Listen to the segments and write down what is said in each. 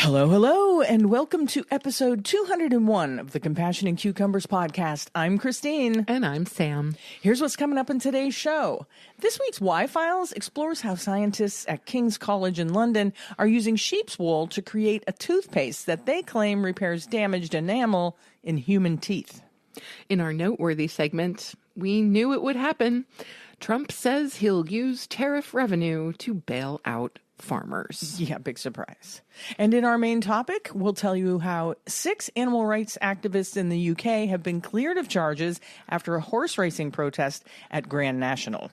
Hello, and welcome to episode 201 of the Compassion and Cucumbers podcast. I'm Christine. And I'm Sam. Here's what's coming up in today's show. This week's Y-Files explores how scientists at King's College in London are using sheep's wool to create a toothpaste that they claim repairs damaged enamel in human teeth. In our Noteworthy segment, we knew it would happen. Trump says he'll use tariff revenue to bail out farmers. Yeah, big surprise. And in our main topic, we'll tell you how 6 animal rights activists in the UK have been cleared of charges after a horse racing protest at Grand National.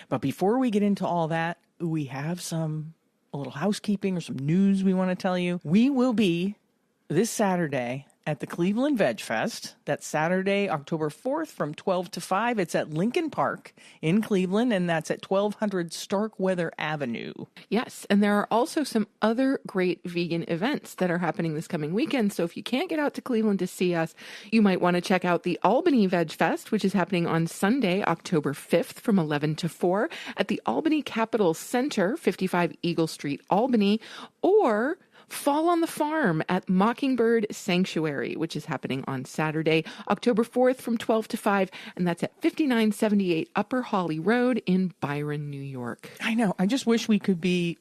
But before we get into all that, we have a little housekeeping or some news we want to tell you. We will be this Saturday at the Cleveland Vegfest. That's Saturday, October 4th from 12 to 5. It's at Lincoln Park in Cleveland, and that's at 1200 Starkweather Avenue. Yes, and there are also some other great vegan events that are happening this coming weekend. So if you can't get out to Cleveland to see us, you might want to check out the Albany Vegfest, which is happening on Sunday, October 5th from 11 to 4 at the Albany Capitol Center, 55 Eagle Street, Albany, or Fall on the Farm at Mockingbird Sanctuary, which is happening on Saturday, October 4th from 12 to 5, and that's at 5978 Upper Holly Road in Byron, New York. I know. I just wish we could be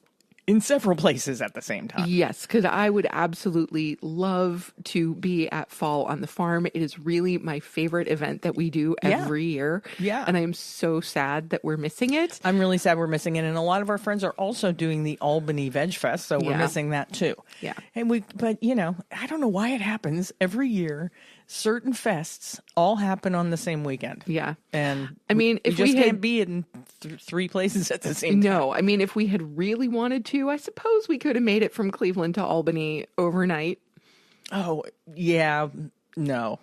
in several places at the same time. Yes, because I would absolutely love to be at Fall on the Farm. It is really my favorite event that we do every year. Yeah. And I am so sad that we're missing it. I'm really sad we're missing it. And a lot of our friends are also doing the Albany Vegfest, so we're missing that too. Yeah. But you know, I don't know why it happens every year. Certain fests all happen on the same weekend. Yeah. And I mean, if we can't be in 3 places at the same time. No, I mean, if we had really wanted to, I suppose we could have made it from Cleveland to Albany overnight. Oh, yeah. No.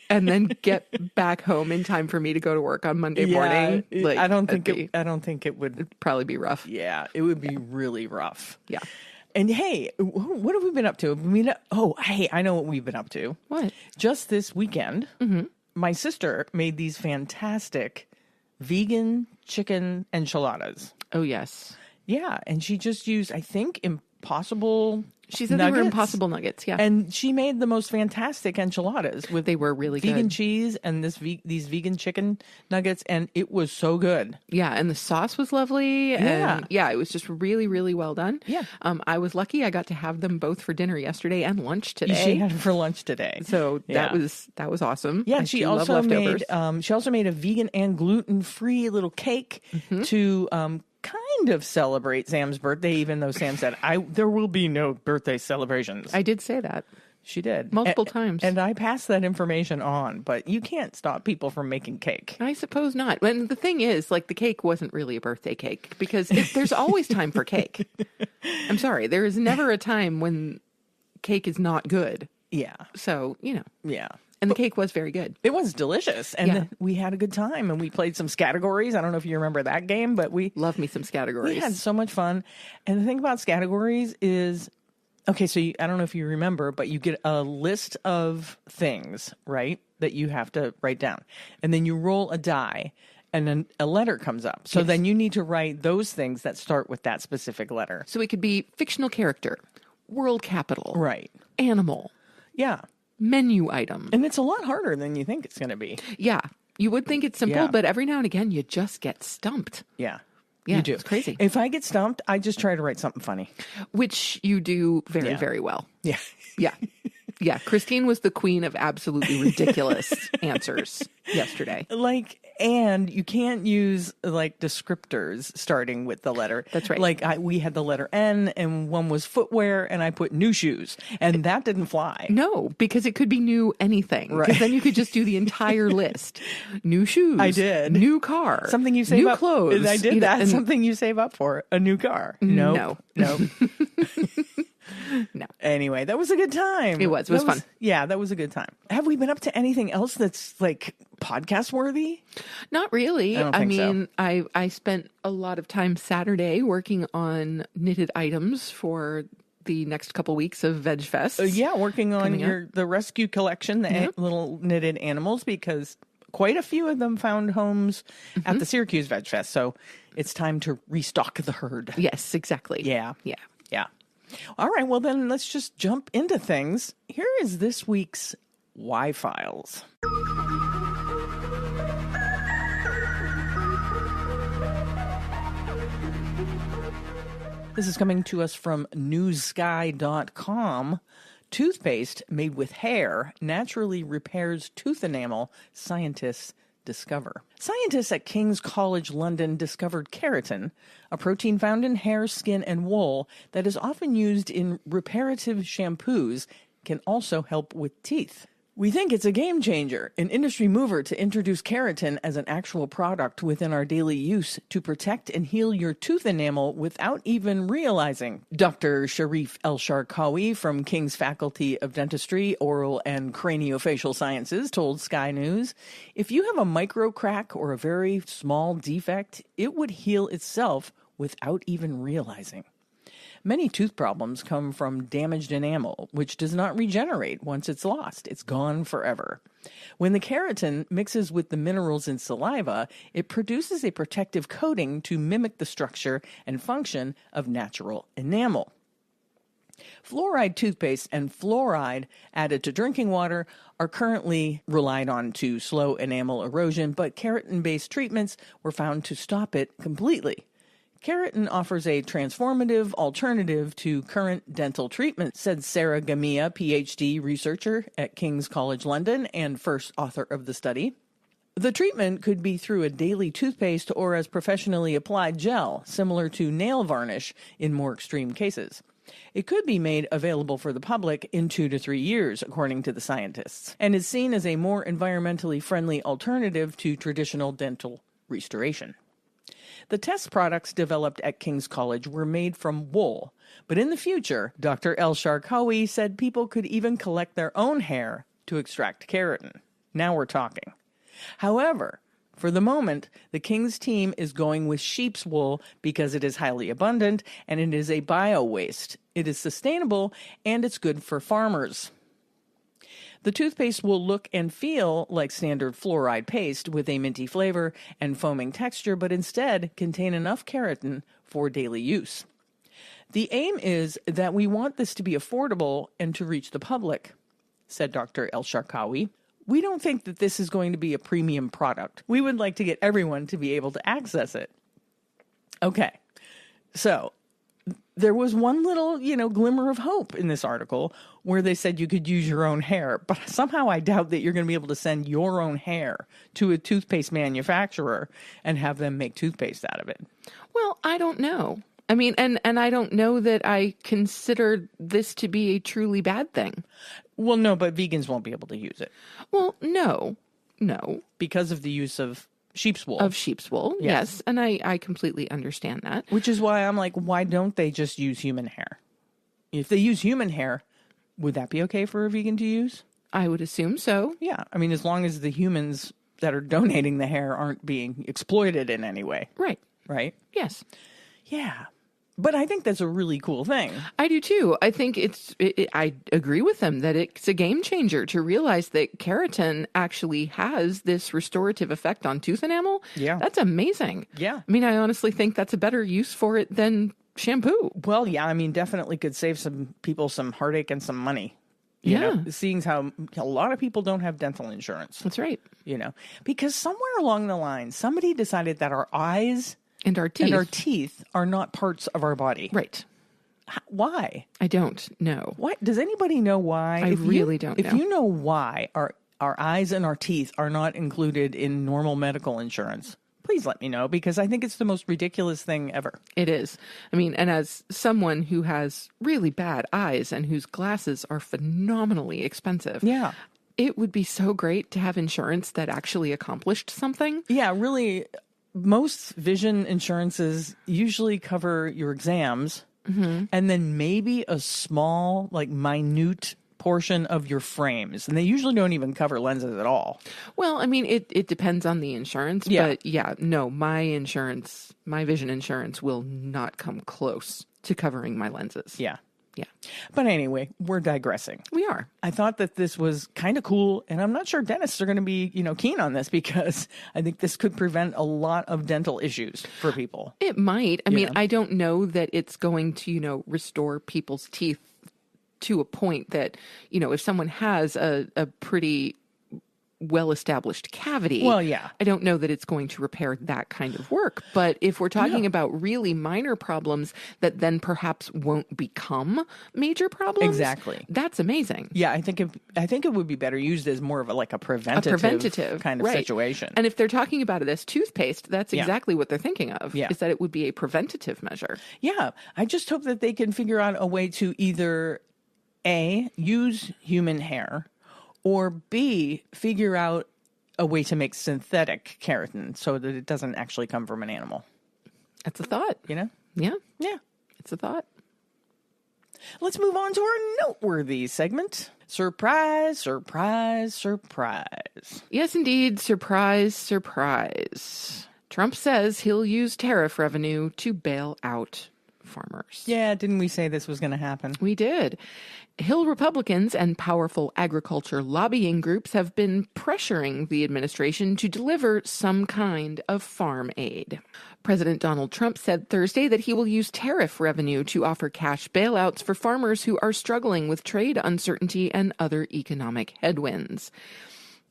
And then get back home in time for me to go to work on Monday morning. Like, I don't think it would. It'd probably be rough. Yeah, it would be really rough. Yeah. And hey, what have we been up to? I know what we've been up to. What? Just this weekend, my sister made these fantastic vegan chicken enchiladas. Oh, yes. Yeah, and she just used, I think, Impossible She said nuggets. they were Impossible Nuggets, yeah. And she made the most fantastic enchiladas with They were really vegan good. cheese and these vegan chicken nuggets, and it was so good. Yeah, and the sauce was lovely. And yeah, it was just really, really well done. Yeah. I was lucky. I got to have them both for dinner yesterday and lunch today. She had it for lunch today. So that was awesome. Yeah, I she do love also leftovers. made a vegan and gluten-free little cake to kind of celebrate Sam's birthday, even though Sam said there will be no birthday celebrations. I did say that. She did. Multiple times. And I passed that information on, but you can't stop people from making cake. I suppose not. And the thing is, like, the cake wasn't really a birthday cake because there's always time for cake. I'm sorry. There is never a time when cake is not good. Yeah. So, Yeah. And the cake was very good. It was delicious. And we had a good time, and we played some categories. I don't know if you remember that game, but Love me some categories. We had so much fun. And the thing about categories is, okay, so I don't know if you remember, but you get a list of things, right, that you have to write down. And then you roll a die, and then a letter comes up. So then you need to write those things that start with that specific letter. So it could be fictional character, world capital, Right. animal, Yeah. menu item. And it's a lot harder than you think it's going to be. Yeah. You would think it's simple, Yeah. but every now and again you just get stumped. Yeah. Yeah, You do. it's crazy. If I get stumped, I just try to write something funny. Which you do very, Yeah. very well. Yeah. Yeah. Yeah. Christine was the queen of absolutely ridiculous answers yesterday. And you can't use descriptors starting with the letter. That's right. We had the letter N, and one was footwear, and I put new shoes, and that didn't fly. No, because it could be new anything. Right. Because then you could just do the entire list. New shoes. I did. New car. Something you save new up. clothes. I did that. And Something you save up for. A new car. No. No. No. Anyway, that was a good time. It was fun. Yeah, that was a good time. Have we been up to anything else that's podcast worthy? Not really. I don't think so. I spent a lot of time Saturday working on knitted items for the next couple weeks of Vegfest. Yeah, working on the rescue collection, the little knitted animals, because quite a few of them found homes at the Syracuse Vegfest. So it's time to restock the herd. Yes, exactly. Yeah. Yeah. Yeah. All right, well then let's just jump into things. Here is this week's Y-Files. This is coming to us from newssky.com. Toothpaste made with hair naturally repairs tooth enamel, scientists discover. Scientists at King's College London discovered keratin, a protein found in hair, skin, and wool that is often used in reparative shampoos, can also help with teeth. We think it's a game changer, an industry mover to introduce keratin as an actual product within our daily use to protect and heal your tooth enamel without even realizing. Dr. Sharif El-Sharkawi from King's Faculty of Dentistry, Oral and Craniofacial Sciences told Sky News, if you have a micro crack or a very small defect, it would heal itself without even realizing. Many tooth problems come from damaged enamel, which does not regenerate once it's lost. It's gone forever. When the keratin mixes with the minerals in saliva, it produces a protective coating to mimic the structure and function of natural enamel. Fluoride toothpaste and fluoride added to drinking water are currently relied on to slow enamel erosion, but keratin-based treatments were found to stop it completely. Keratin offers a transformative alternative to current dental treatment, said Sarah Gamia, PhD researcher at King's College London and first author of the study. The treatment could be through a daily toothpaste or as professionally applied gel, similar to nail varnish in more extreme cases. It could be made available for the public in 2 to 3 years, according to the scientists, and is seen as a more environmentally friendly alternative to traditional dental restoration. The test products developed at King's College were made from wool, but in the future, Dr. El-Sharkawi said people could even collect their own hair to extract keratin. Now we're talking. However, for the moment, the King's team is going with sheep's wool because it is highly abundant and it is a bio-waste. It is sustainable and it's good for farmers. The toothpaste will look and feel like standard fluoride paste with a minty flavor and foaming texture, but instead contain enough keratin for daily use. The aim is that we want this to be affordable and to reach the public, said Dr. El-Sharkawi. We don't think that this is going to be a premium product. We would like to get everyone to be able to access it. Okay, so there was one little, glimmer of hope in this article where they said you could use your own hair, but somehow I doubt that you're going to be able to send your own hair to a toothpaste manufacturer and have them make toothpaste out of it. Well, I don't know. I mean, and I don't know that I consider this to be a truly bad thing. Well, no, but vegans won't be able to use it. Well, no. Because of the use of sheep's wool. Of sheep's wool, yes. And I completely understand that. Which is why I'm like, why don't they just use human hair? If they use human hair, would that be okay for a vegan to use? I would assume so. Yeah. I mean, as long as the humans that are donating the hair aren't being exploited in any way. Right. Right? Yes. Yeah. But I think that's a really cool thing. I do too. I think I agree with them that it's a game changer to realize that keratin actually has this restorative effect on tooth enamel. Yeah. That's amazing. Yeah. I mean, I honestly think that's a better use for it than shampoo. Well, yeah, I mean, definitely could save some people some heartache and some money. You know, seeing how a lot of people don't have dental insurance. That's right. Because somewhere along the line, somebody decided that our eyes and our teeth are not parts of our body. Right. Why? I don't know. What? Does anybody know why? I really don't know. If you know why our eyes and our teeth are not included in normal medical insurance, please let me know, because I think it's the most ridiculous thing ever. It is. I mean, and as someone who has really bad eyes and whose glasses are phenomenally expensive. Yeah. It would be so great to have insurance that actually accomplished something. Yeah, really. Most vision insurances usually cover your exams and then maybe a small, minute portion of your frames. And they usually don't even cover lenses at all. Well, I mean, it depends on the insurance. Yeah. But yeah, no, my vision insurance will not come close to covering my lenses. Yeah. Yeah. But anyway, we're digressing. We are. I thought that this was kind of cool, and I'm not sure dentists are going to be, keen on this because I think this could prevent a lot of dental issues for people. It might. I mean, I don't know that it's going to, restore people's teeth to a point that, if someone has a pretty well-established cavity. Well, yeah. I don't know that it's going to repair that kind of work. But if we're talking about really minor problems that then perhaps won't become major problems, exactly, that's amazing. Yeah, I think it would be better used as more of a preventative kind of situation. And if they're talking about it as toothpaste, that's exactly what they're thinking of. Yeah. Is that it would be a preventative measure. Yeah, I just hope that they can figure out a way to either A, use human hair, or B, figure out a way to make synthetic keratin so that it doesn't actually come from an animal. That's a thought. Yeah. Yeah. Yeah. It's a thought. Let's move on to our noteworthy segment. Surprise, surprise, surprise. Yes, indeed. Surprise, surprise. Trump says he'll use tariff revenue to bail out farmers. Yeah, didn't we say this was going to happen? We did. Hill Republicans and powerful agriculture lobbying groups have been pressuring the administration to deliver some kind of farm aid. President Donald Trump said Thursday that he will use tariff revenue to offer cash bailouts for farmers who are struggling with trade uncertainty and other economic headwinds.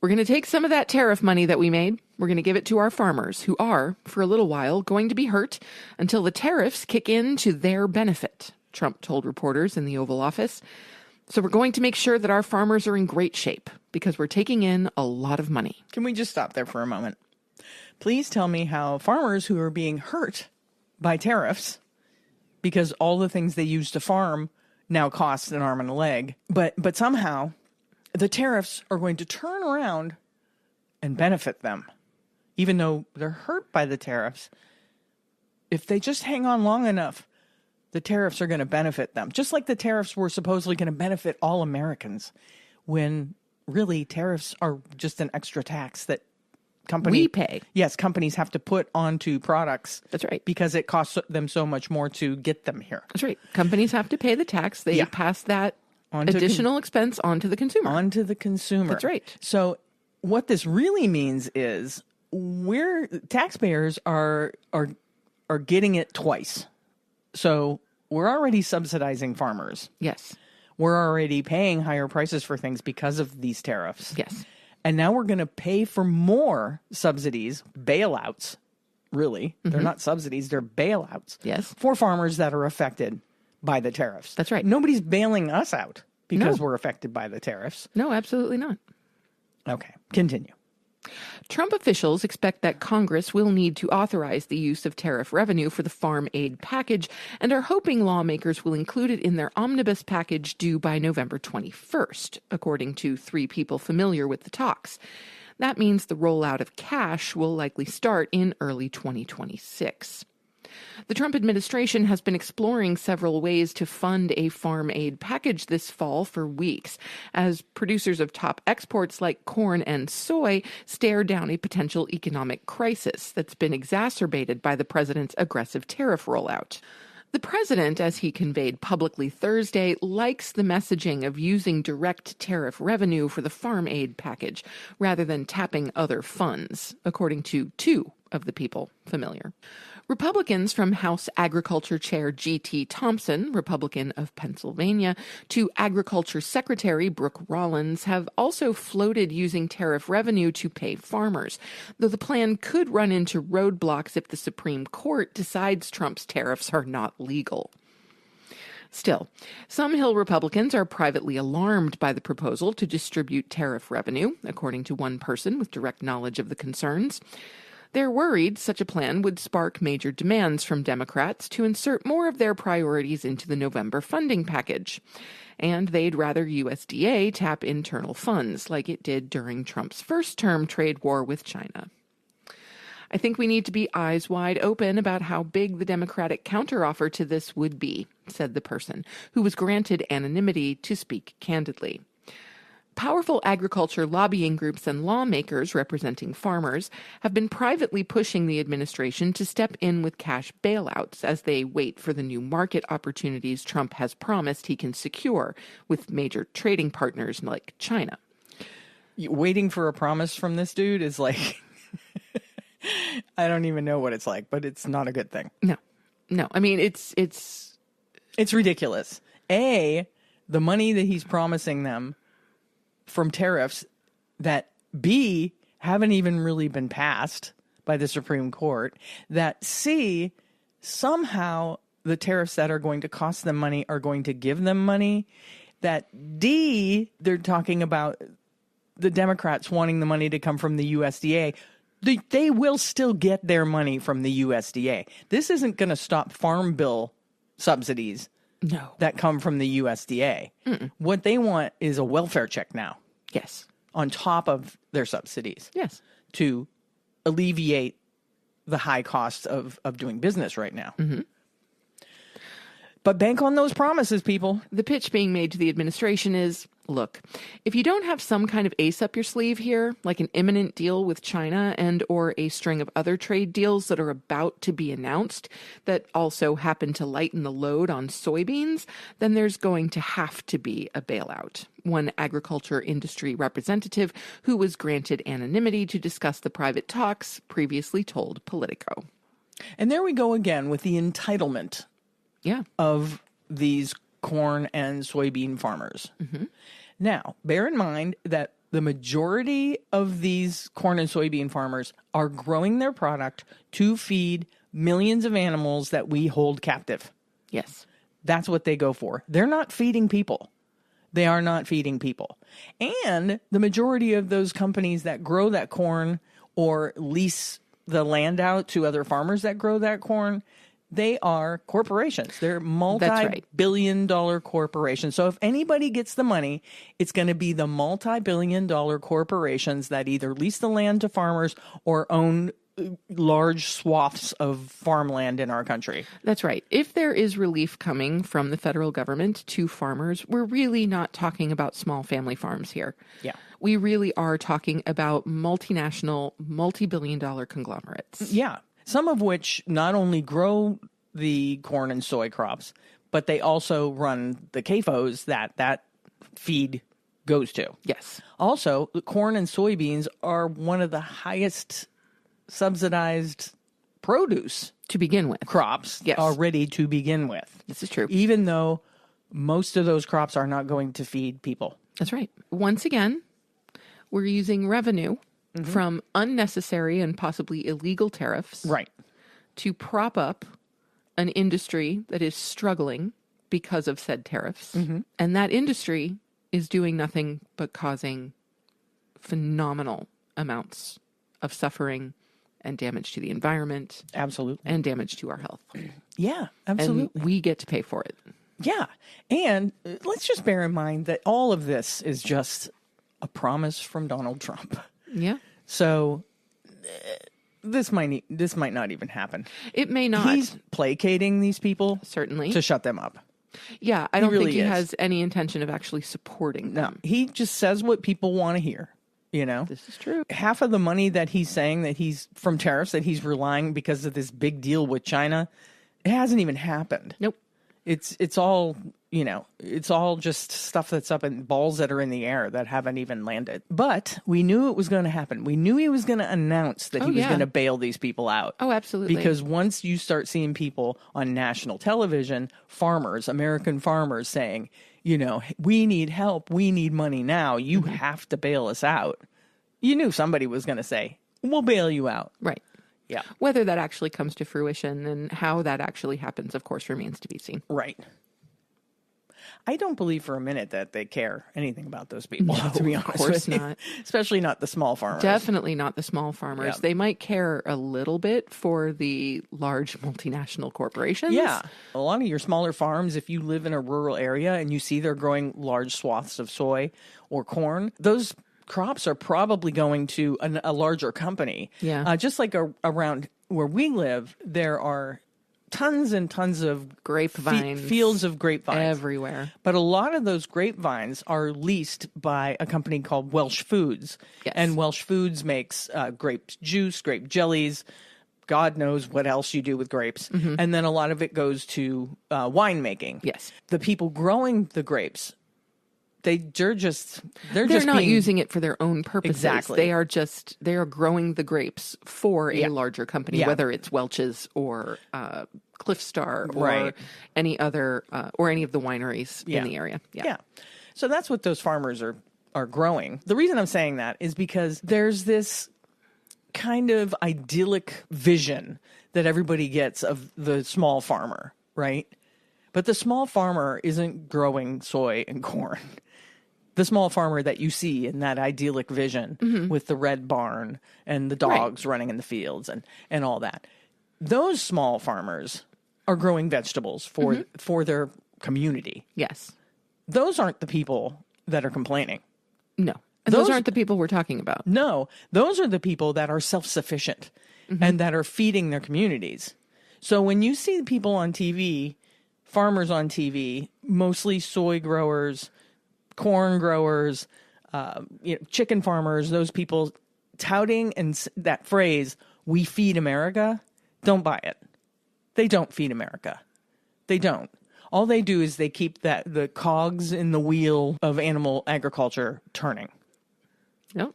We're going to take some of that tariff money that we made. We're going to give it to our farmers who are, for a little while, going to be hurt until the tariffs kick in to their benefit, Trump told reporters in the Oval Office. So we're going to make sure that our farmers are in great shape because we're taking in a lot of money. Can we just stop there for a moment? Please tell me how farmers who are being hurt by tariffs, because all the things they use to farm now cost an arm and a leg, but somehow the tariffs are going to turn around and benefit them, even though they're hurt by the tariffs. If they just hang on long enough, the tariffs are going to benefit them, just like the tariffs were supposedly going to benefit all Americans, when really tariffs are just an extra tax that we pay. Yes, companies have to put onto products. That's right. Because it costs them so much more to get them here. That's right. Companies have to pay the tax. They pass that additional expense onto the consumer. Onto the consumer. That's right. So what this really means is taxpayers are getting it twice. So we're already subsidizing farmers. Yes. We're already paying higher prices for things because of these tariffs. Yes. And now we're going to pay for more subsidies, bailouts, really. Mm-hmm. They're not subsidies, they're bailouts. Yes. For farmers that are affected by the tariffs. That's right. Nobody's bailing us out because we're affected by the tariffs. No, absolutely not. Okay, continue. Trump officials expect that Congress will need to authorize the use of tariff revenue for the farm aid package and are hoping lawmakers will include it in their omnibus package due by November 21st, according to 3 people familiar with the talks. That means the rollout of cash will likely start in early 2026. The Trump administration has been exploring several ways to fund a farm aid package this fall for weeks, as producers of top exports like corn and soy stare down a potential economic crisis that's been exacerbated by the president's aggressive tariff rollout. The president, as he conveyed publicly Thursday, likes the messaging of using direct tariff revenue for the farm aid package rather than tapping other funds, according to 2 of the people familiar. Republicans from House Agriculture Chair G.T. Thompson, Republican of Pennsylvania, to Agriculture Secretary Brooke Rollins have also floated using tariff revenue to pay farmers, though the plan could run into roadblocks if the Supreme Court decides Trump's tariffs are not legal. Still, some Hill Republicans are privately alarmed by the proposal to distribute tariff revenue, according to one person with direct knowledge of the concerns. They're worried such a plan would spark major demands from Democrats to insert more of their priorities into the November funding package. And they'd rather USDA tap internal funds like it did during Trump's first-term trade war with China. I think we need to be eyes wide open about how big the Democratic counteroffer to this would be, said the person, who was granted anonymity to speak candidly. Powerful agriculture lobbying groups and lawmakers representing farmers have been privately pushing the administration to step in with cash bailouts as they wait for the new market opportunities Trump has promised he can secure with major trading partners like China. Waiting for a promise from this dude is like, I don't even know what it's like, but it's not a good thing. No. I mean, it's ridiculous. The money that he's promising them from tariffs that B, haven't even really been passed by the Supreme Court, that C, somehow the tariffs that are going to cost them money are going to give them money, that D, they're talking about the Democrats wanting the money to come from the USDA. They will still get their money from the USDA. This isn't going to stop farm bill subsidies that come from the USDA. Mm-mm. What they want is a welfare check now. Yes. On top of their subsidies. Yes. To alleviate the high costs of doing business right now. Mm-hmm. But bank on those promises, people. The pitch being made to the administration is, look, if you don't have some kind of ace up your sleeve here, like an imminent deal with China and or a string of other trade deals that are about to be announced that also happen to lighten the load on soybeans, then there's going to have to be a bailout. One agriculture industry representative who was granted anonymity to discuss the private talks previously told Politico. And there we go again with the entitlement of these corn and soybean farmers. Mm-hmm. Now, bear in mind that the majority of these corn and soybean farmers are growing their product to feed millions of animals that we hold captive. Yes. That's what they go for. They're not feeding people. They are not feeding people. And the majority of those companies that grow that corn or lease the land out to other farmers that grow that corn, they are corporations. They're multi-billion-dollar corporations. So if anybody gets the money, it's going to be the multi-billion-dollar corporations that either lease the land to farmers or own large swaths of farmland in our country. That's right. If there is relief coming from the federal government to farmers, we're really not talking about small family farms here. Yeah. We really are talking about multinational, multi-billion-dollar conglomerates. Yeah. Some of which not only grow the corn and soy crops, but they also run the CAFOs that feed goes to. Yes. Also, the corn and soybeans are one of the highest subsidized produce to begin with. Crops already to begin with. This is true. Even though most of those crops are not going to feed people. That's right. Once again, we're using revenue from unnecessary and possibly illegal tariffs to prop up an industry that is struggling because of said tariffs. Mm-hmm. And that industry is doing nothing but causing phenomenal amounts of suffering and damage to the environment. Absolutely. And damage to our health. Yeah, absolutely. And we get to pay for it. Yeah. And let's just bear in mind that all of this is just a promise from Donald Trump. Yeah. So this might not even happen. It may not. He's placating these people, certainly, to shut them up. Yeah, I don't think he has any intention of actually supporting them. No, he just says what people want to hear. You know, this is true. Half of the money that he's saying that he's from tariffs that he's relying because of this big deal with China, it hasn't even happened. Nope. It's all, you know, it's all just stuff that's up in balls that are in the air that haven't even landed. But we knew it was going to happen. We knew he was going to announce that he was going to bail these people out. Oh, absolutely. Because once you start seeing people on national television, farmers, American farmers saying, you know, we need help, we need money now, you have to bail us out. You knew somebody was going to say, we'll bail you out. Right. Yeah. Whether that actually comes to fruition and how that actually happens, of course, remains to be seen. Right. I don't believe for a minute that they care anything about those people, to be honest. Of course not. Especially not the small farmers. Definitely not the small farmers. Yeah. They might care a little bit for the large multinational corporations. Yeah. A lot of your smaller farms, if you live in a rural area and you see they're growing large swaths of soy or corn, those crops are probably going to a larger company. Yeah. Just like around where we live, there are tons and tons of grapevines, fields of grapevines everywhere. But a lot of those grapevines are leased by a company called Welsh Foods. Yes. And Welsh Foods makes grape juice, grape jellies, God knows what else you do with grapes. And then a lot of it goes to winemaking. Yes. The people growing the grapes, they're not using it for their own purposes. Exactly. They are growing the grapes for a larger company, whether it's Welch's or Cliff Star or any other or any of the wineries in the area. Yeah. So that's what those farmers are growing. The reason I'm saying that is because there's this kind of idyllic vision that everybody gets of the small farmer, right? But the small farmer isn't growing soy and corn. The small farmer that you see in that idyllic vision with the red barn and the dogs running in the fields and all that. Those small farmers are growing vegetables for their community. Yes. Those aren't the people that are complaining. No. And those aren't the people we're talking about. No. Those are the people that are self-sufficient and that are feeding their communities. So when you see people on TV, farmers on TV, mostly soy growers, corn growers, chicken farmers, those people touting that phrase, "we feed America," don't buy it. They don't feed America. They don't. All they do is they keep the cogs in the wheel of animal agriculture turning. No,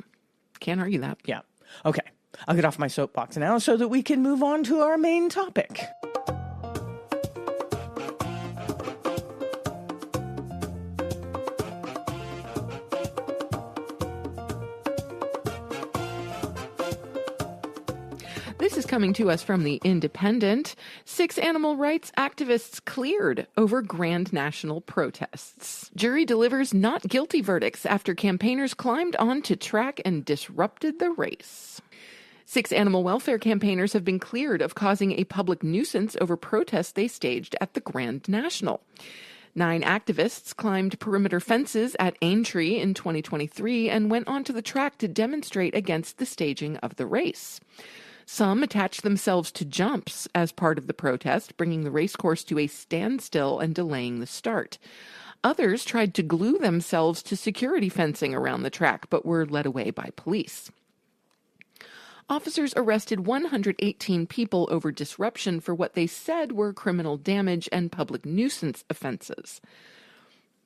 can't argue that. Yeah. Okay. I'll get off my soapbox now so that we can move on to our main topic. This is coming to us from The Independent. 6 animal rights activists cleared over Grand National protests. Jury delivers not guilty verdicts after campaigners climbed onto track and disrupted the race. 6 animal welfare campaigners have been cleared of causing a public nuisance over protests they staged at the Grand National. 9 activists climbed perimeter fences at Aintree in 2023 and went onto the track to demonstrate against the staging of the race. Some attached themselves to jumps as part of the protest, bringing the racecourse to a standstill and delaying the start. Others tried to glue themselves to security fencing around the track, but were led away by police. Officers arrested 118 people over disruption for what they said were criminal damage and public nuisance offenses.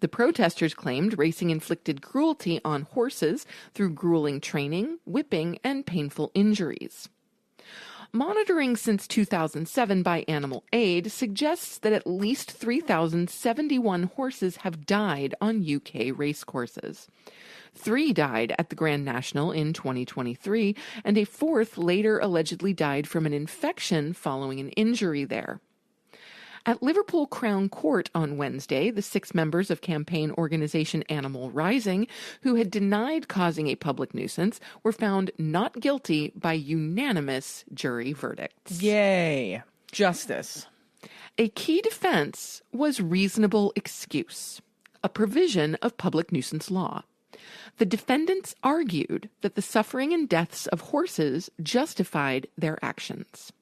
The protesters claimed racing inflicted cruelty on horses through grueling training, whipping, and painful injuries. Monitoring since 2007 by Animal Aid suggests that at least 3,071 horses have died on UK racecourses. 3 died at the Grand National in 2023, and a 4th later allegedly died from an infection following an injury there. At Liverpool Crown Court on Wednesday, the 6 members of campaign organization Animal Rising, who had denied causing a public nuisance, were found not guilty by unanimous jury verdicts. Yay. Justice. A key defense was reasonable excuse, a provision of public nuisance law. The defendants argued that the suffering and deaths of horses justified their actions.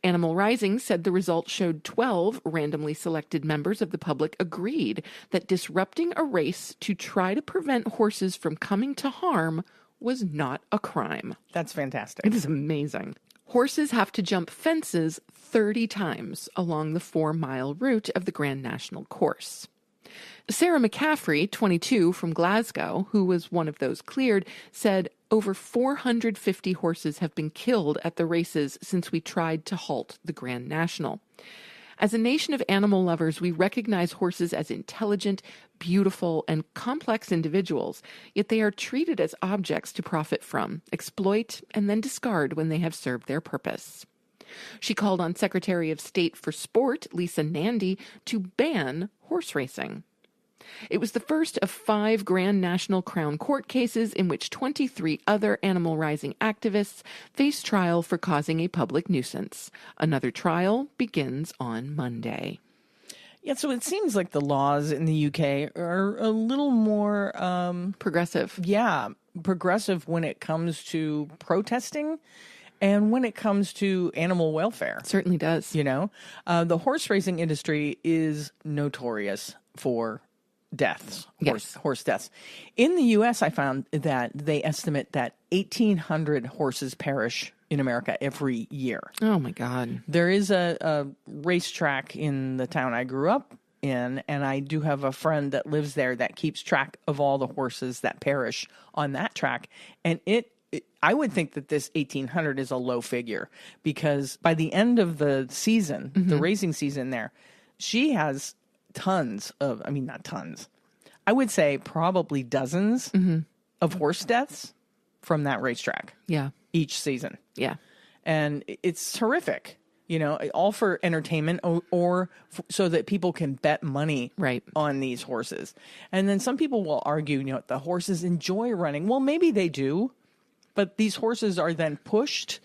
Animal Rising said the results showed 12 randomly selected members of the public agreed that disrupting a race to try to prevent horses from coming to harm was not a crime. That's fantastic. It is amazing. Horses have to jump fences 30 times along the 4-mile route of the Grand National course. Sarah McCaffrey, 22, from Glasgow, who was one of those cleared, said over 450 horses have been killed at the races since we tried to halt the Grand National. As a nation of animal lovers, we recognize horses as intelligent, beautiful, and complex individuals, yet they are treated as objects to profit from, exploit, and then discard when they have served their purpose. She called on Secretary of State for Sport, Lisa Nandy, to ban horse racing. It was the first of 5 Grand National Crown Court cases in which 23 other Animal Rising activists face trial for causing a public nuisance. Another trial begins on Monday. Yeah, so it seems like the laws in the UK are a little more progressive. Yeah, progressive when it comes to protesting And when it comes to animal welfare, Certainly does. the horse racing industry is notorious for deaths, Yes. horse deaths. In the U.S., I found that they estimate that 1,800 horses perish in America every year. Oh, my God. There is a racetrack in the town I grew up in, and I do have a friend that lives there that keeps track of all the horses that perish on that track. And I would think that this 1,800 is a low figure, because by the end of the season, the racing season there, she has not tons. I would say probably dozens of horse deaths from that racetrack. Yeah. Each season. Yeah. And it's terrific, all for entertainment or so that people can bet money on these horses. And then some people will argue, the horses enjoy running. Well, maybe they do, but these horses are then pushed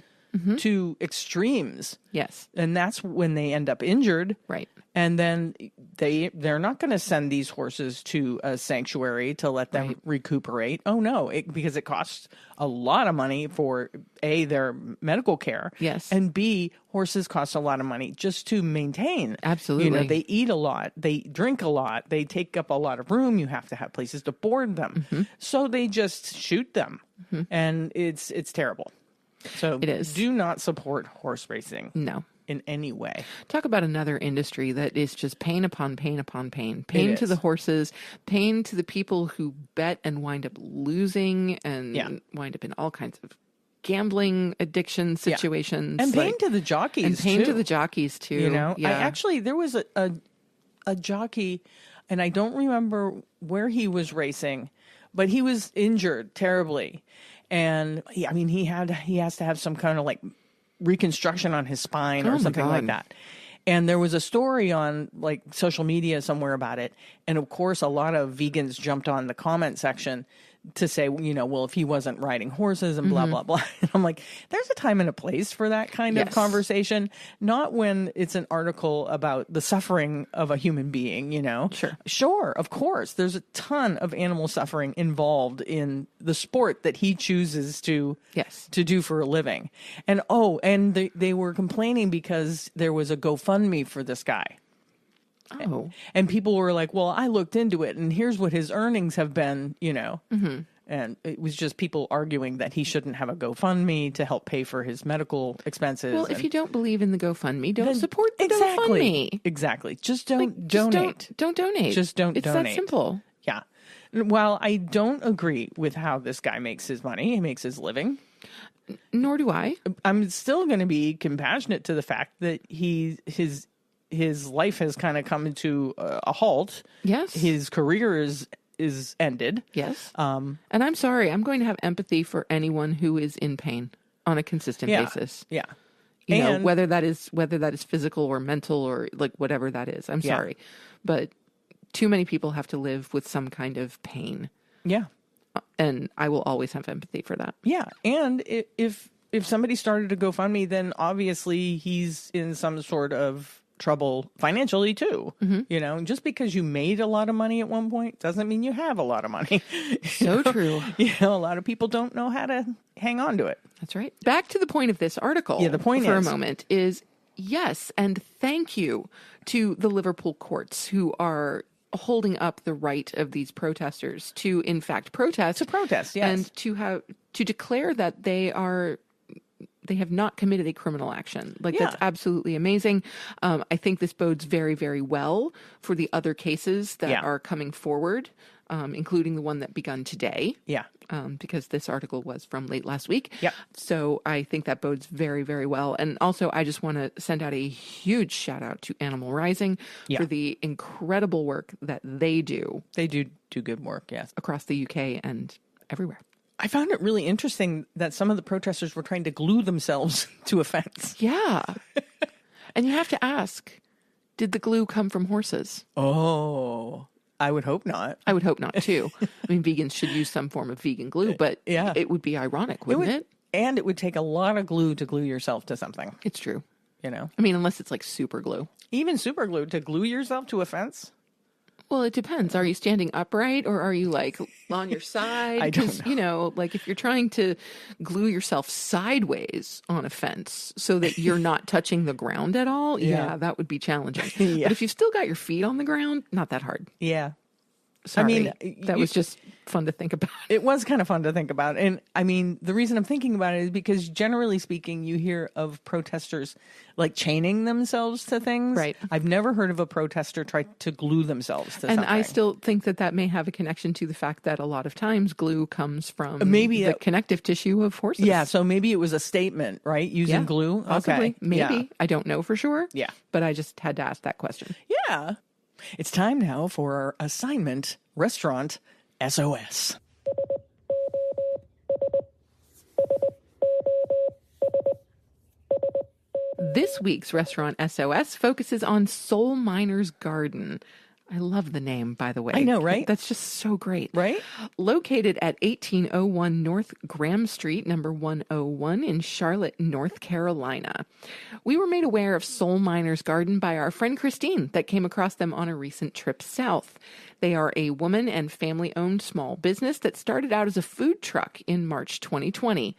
to extremes. Yes. And that's when they end up injured. Right. And then they're not going to send these horses to a sanctuary to let them recuperate. Oh, no, because it costs a lot of money for, A, their medical care. Yes. And B, horses cost a lot of money just to maintain. Absolutely. They eat a lot. They drink a lot. They take up a lot of room. You have to have places to board them. So they just shoot them. And it's terrible. So it is. Do not support horse racing. No. In any way. Talk about another industry that is just pain upon pain upon pain. Pain to the horses, pain to the people who bet and wind up losing and wind up in all kinds of gambling addiction situations. And pain to the jockeys, and pain to the jockeys, too. There was a jockey, and I don't remember where he was racing, but he was injured terribly. And he has to have some kind of reconstruction on his spine or something like that. And there was a story on social media somewhere about it. And of course, a lot of vegans jumped on the comment section to say, well, if he wasn't riding horses and blah, blah, blah. And I'm like, there's a time and a place for that kind of conversation. Not when it's an article about the suffering of a human being, Sure, of course. There's a ton of animal suffering involved in the sport that he chooses to do for a living. And they were complaining because there was a GoFundMe for this guy. Oh. And people were like, well, I looked into it and here's what his earnings have been, And it was just people arguing that he shouldn't have a GoFundMe to help pay for his medical expenses. Well, if you don't believe in the GoFundMe, don't support the GoFundMe. Exactly. Just don't donate. Don't donate. Just don't donate. It's that simple. Yeah. While I don't agree with how this guy makes his money, he makes his living. Nor do I. I'm still going to be compassionate to the fact that his life has kind of come to a halt. Yes. His career is ended. Yes. And I'm sorry. I'm going to have empathy for anyone who is in pain on a consistent basis. Yeah. Whether that is physical or mental or whatever that is. I'm sorry. But too many people have to live with some kind of pain. Yeah. And I will always have empathy for that. Yeah. And if somebody started a GoFundMe, then obviously he's in some sort of trouble financially too. Just because you made a lot of money at one point doesn't mean you have a lot of money. So true. A lot of people don't know how to hang on to it. That's right. Back to the point of this article. Yeah, the point for a moment is yes, and thank you to the Liverpool courts who are holding up the right of these protesters to in fact protest. To protest, yes. And to declare that they have not committed a criminal action. That's absolutely amazing. I think this bodes very, very well for the other cases that are coming forward, including the one that begun today. Yeah. Because this article was from late last week. Yeah. So I think that bodes very, very well. And also, I just want to send out a huge shout out to Animal Rising for the incredible work that they do. They do good work, yes. Across the UK and everywhere. I found it really interesting that some of the protesters were trying to glue themselves to a fence. Yeah. And you have to ask, did the glue come from horses? Oh, I would hope not. I would hope not, too. I mean, vegans should use some form of vegan glue, but it would be ironic, wouldn't it? And it would take a lot of glue to glue yourself to something. It's true. I mean, unless it's super glue. Even super glue, to glue yourself to a fence? Well, it depends. Are you standing upright or are you like on your side? I don't 'Cause, you know, like if you're trying to glue yourself sideways on a fence so that you're not touching the ground at all, yeah, that would be challenging. Yeah. But if you've still got your feet on the ground, not that hard. Yeah. Sorry. That was just fun to think about. It was kind of fun to think about. And I mean, the reason I'm thinking about it is because generally speaking, you hear of protesters like chaining themselves to things. Right. I've never heard of a protester try to glue themselves to And something. I still think that may have a connection to the fact that a lot of times glue comes from Maybe the connective tissue of horses. Yeah, so maybe it was a statement, right? Using glue? Possibly. Okay. Maybe. Yeah. I don't know for sure. Yeah. But I just had to ask that question. Yeah. It's time now for our assignment, Restaurant SOS. This week's Restaurant SOS focuses on Soul Miner's Garden. I love the name, by the way. I know, right? That's just so great. Right? Located at 1801 North Graham Street, number 101 in Charlotte, North Carolina. We were made aware of Soul Miner's Garden by our friend Christine that came across them on a recent trip south. They are a woman and family-owned small business that started out as a food truck in March 2020,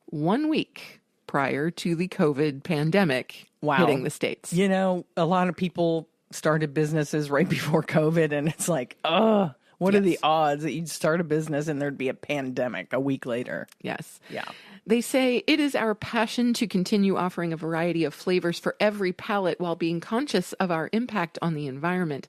1 week prior to the COVID pandemic hitting the States. You know, a lot of people started businesses right before COVID, and it's like, what are the odds that you'd start a business and there'd be a pandemic a week later? Yes. Yeah. They say it is our passion to continue offering a variety of flavors for every palate while being conscious of our impact on the environment,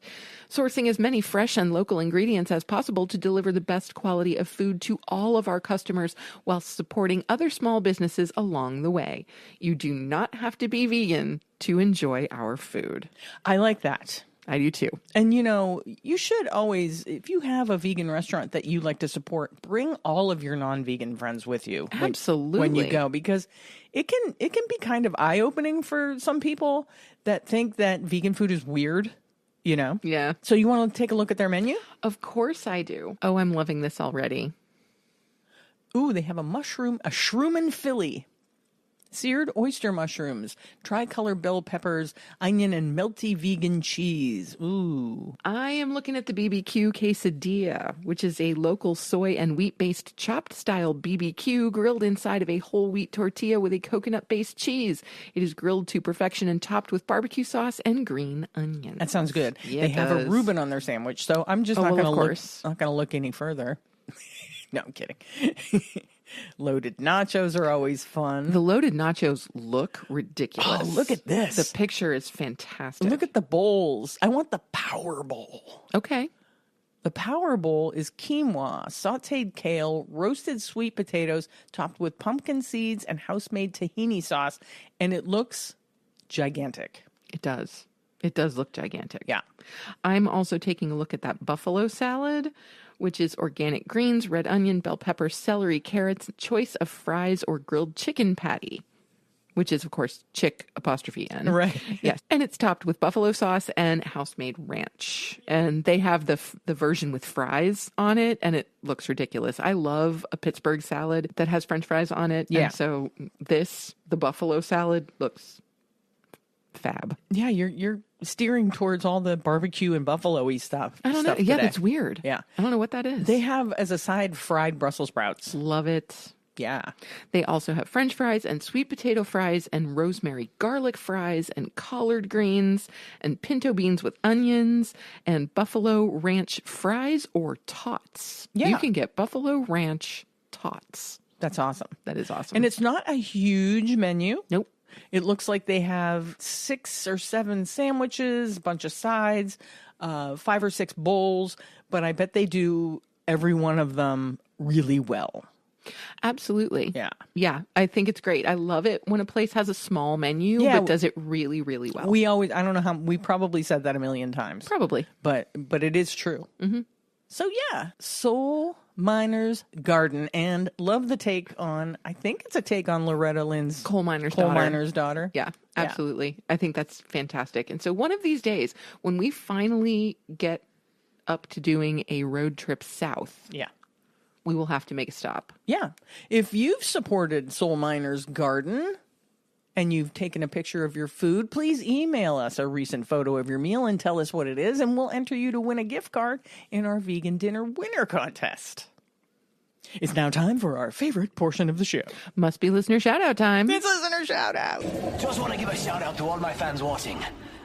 sourcing as many fresh and local ingredients as possible to deliver the best quality of food to all of our customers while supporting other small businesses along the way. You do not have to be vegan to enjoy our food. I like that. I do too. And, you know, you should always, if you have a vegan restaurant that you like to support, bring all of your non-vegan friends with you. Absolutely. When you go, because it can be kind of eye-opening for some people that think that vegan food is weird, you know? Yeah. So you want to take a look at their menu? Of course I do. Oh, I'm loving this already. Ooh, they have a shroom and Philly. Seared oyster mushrooms, tricolor bell peppers, onion, and melty vegan cheese. Ooh. I am looking at the BBQ quesadilla, which is a local soy and wheat-based chopped-style BBQ grilled inside of a whole wheat tortilla with a coconut-based cheese. It is grilled to perfection and topped with barbecue sauce and green onions. That sounds good. Yeah, they have a Reuben on their sandwich, so I'm just not going to look any further. No, I'm kidding. Loaded nachos are always fun. The loaded nachos look ridiculous. Oh, look at this. The picture is fantastic. Look at the bowls. I want the Power Bowl. Okay. The Power Bowl is quinoa, sauteed kale, roasted sweet potatoes, topped with pumpkin seeds and house-made tahini sauce, and it looks gigantic. It does. It does look gigantic. Yeah. I'm also taking a look at that buffalo salad, which is organic greens, red onion, bell pepper, celery, carrots, choice of fries or grilled chicken patty, which is, of course, chick''N. Right. Yes. And it's topped with buffalo sauce and house-made ranch. And they have the version with fries on it, and it looks ridiculous. I love a Pittsburgh salad that has French fries on it. Yeah. And so the buffalo salad looks fab. Yeah, you're steering towards all the barbecue and buffalo-y stuff. I don't know. Yeah, today. that's weird. Yeah. I don't know what that is. They have, as a side, fried Brussels sprouts. Love it. Yeah. They also have French fries and sweet potato fries and rosemary garlic fries and collard greens and pinto beans with onions and buffalo ranch fries or tots. Yeah. You can get buffalo ranch tots. That's awesome. That is awesome. And it's not a huge menu. Nope. It looks like they have 6 or 7 sandwiches, a bunch of sides, 5 or 6 bowls, but I bet they do every one of them really well. Absolutely. Yeah. Yeah. I think it's great. I love it when a place has a small menu, but does it really, really well. I don't know how, we probably said that a million times. Probably. But it is true. Mm-hmm. So yeah, Soul Miner's Garden, and love the take on, I think it's a take on Loretta Lynn's Coal Miner's Daughter. Yeah, absolutely. I think that's fantastic. And so one of these days, when we finally get up to doing a road trip south, we will have to make a stop. Yeah. If you've supported Soul Miner's Garden, and you've taken a picture of your food, please email us a recent photo of your meal and tell us what it is, and we'll enter you to win a gift card in our vegan dinner winner contest. It's now time for our favorite portion of the show. Must be listener shout-out time. It's listener shout-out. Just want to give a shout-out to all my fans watching.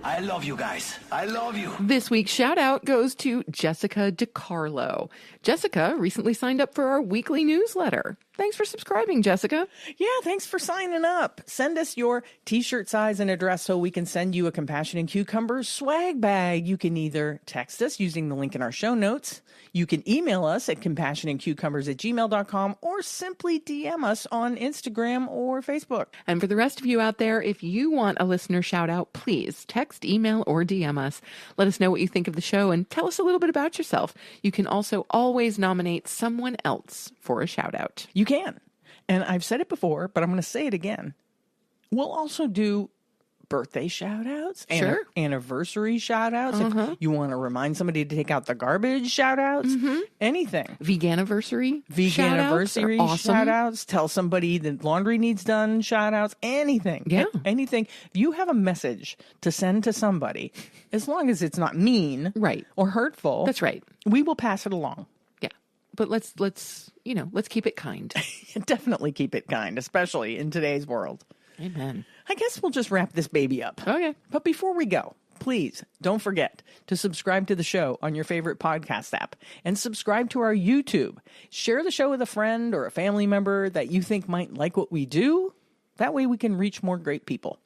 I love you guys. I love you. This week's shout-out goes to Jessica DiCarlo. Jessica recently signed up for our weekly newsletter. Thanks for subscribing, Jessica. Yeah, thanks for signing up. Send us your t-shirt size and address so we can send you a Compassion and Cucumbers swag bag. You can either text us using the link in our show notes. You can email us at compassionandcucumbers@gmail.com or simply DM us on Instagram or Facebook. And for the rest of you out there, if you want a listener shout-out, please text, email, or DM us. Let us know what you think of the show and tell us a little bit about yourself. You can also always nominate someone else for a shout-out. You can. And I've said it before, but I'm going to say it again. We'll also do birthday shout-outs, Sure. Anniversary shout-outs. If you want to remind somebody to take out the garbage, shout-outs, anything. Veganiversary Veganiversary awesome. shout-outs. Tell somebody that laundry needs done, shout-outs, anything. Yeah. Anything. If you have a message to send to somebody, as long as it's not mean Right. or hurtful, That's right. we will pass it along. Yeah. But let's keep it kind. Definitely keep it kind, especially in today's world. Amen. I guess we'll just wrap this baby up. Okay. But before we go, please don't forget to subscribe to the show on your favorite podcast app and subscribe to our YouTube. Share the show with a friend or a family member that you think might like what we do. That way we can reach more great people.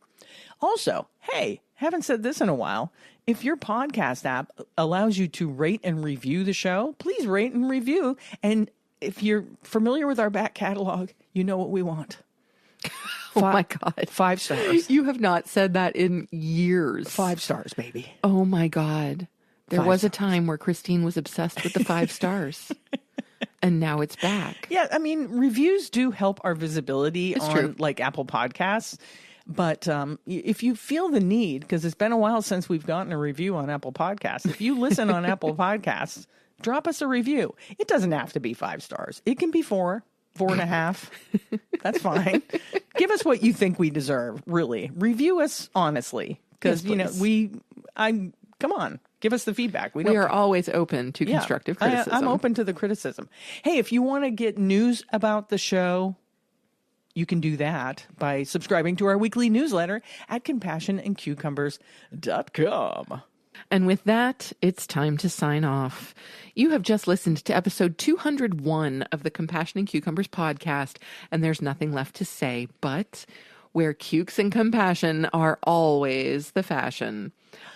Also, hey, haven't said this in a while. If your podcast app allows you to rate and review the show, please rate and review. And if you're familiar with our back catalog, you know what we want. Oh my God. 5 stars. You have not said that in years. 5 stars, baby. Oh my God. There 5 was a stars. time where Christine was obsessed with the 5 stars. And now it's back. Yeah, I mean, reviews do help our visibility It's on true. like Apple Podcasts. But if you feel the need, because it's been a while since we've gotten a review on Apple Podcasts, if you listen on Apple Podcasts, drop us a review. It doesn't have to be 5 stars. It can be 4, 4.5. That's fine. Give us what you think we deserve, really. Review us honestly. Because, Yes, come on, give us the feedback. We are always open to constructive criticism. I'm open to the criticism. Hey, if you want to get news about the show, you can do that by subscribing to our weekly newsletter at compassionandcucumbers.com. And with that, it's time to sign off. You have just listened to episode 201 of the Compassion and Cucumbers podcast, and there's nothing left to say, but where cukes and compassion are always the fashion.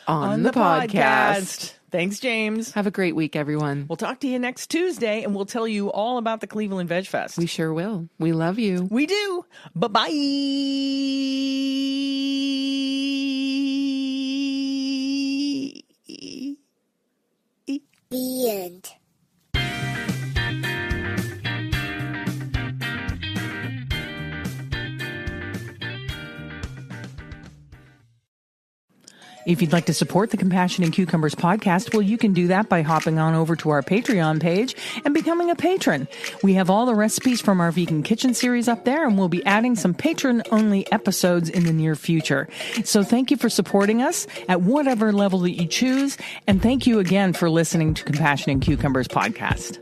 On the podcast. Thanks, James. Have a great week, everyone. We'll talk to you next Tuesday, and we'll tell you all about the Cleveland Vegfest. We sure will. We love you. We do. Bye-bye. The end. If you'd like to support the Compassion and Cucumbers podcast, well, you can do that by hopping on over to our Patreon page and becoming a patron. We have all the recipes from our vegan kitchen series up there, and we'll be adding some patron-only episodes in the near future. So thank you for supporting us at whatever level that you choose, and thank you again for listening to Compassion and Cucumbers podcast.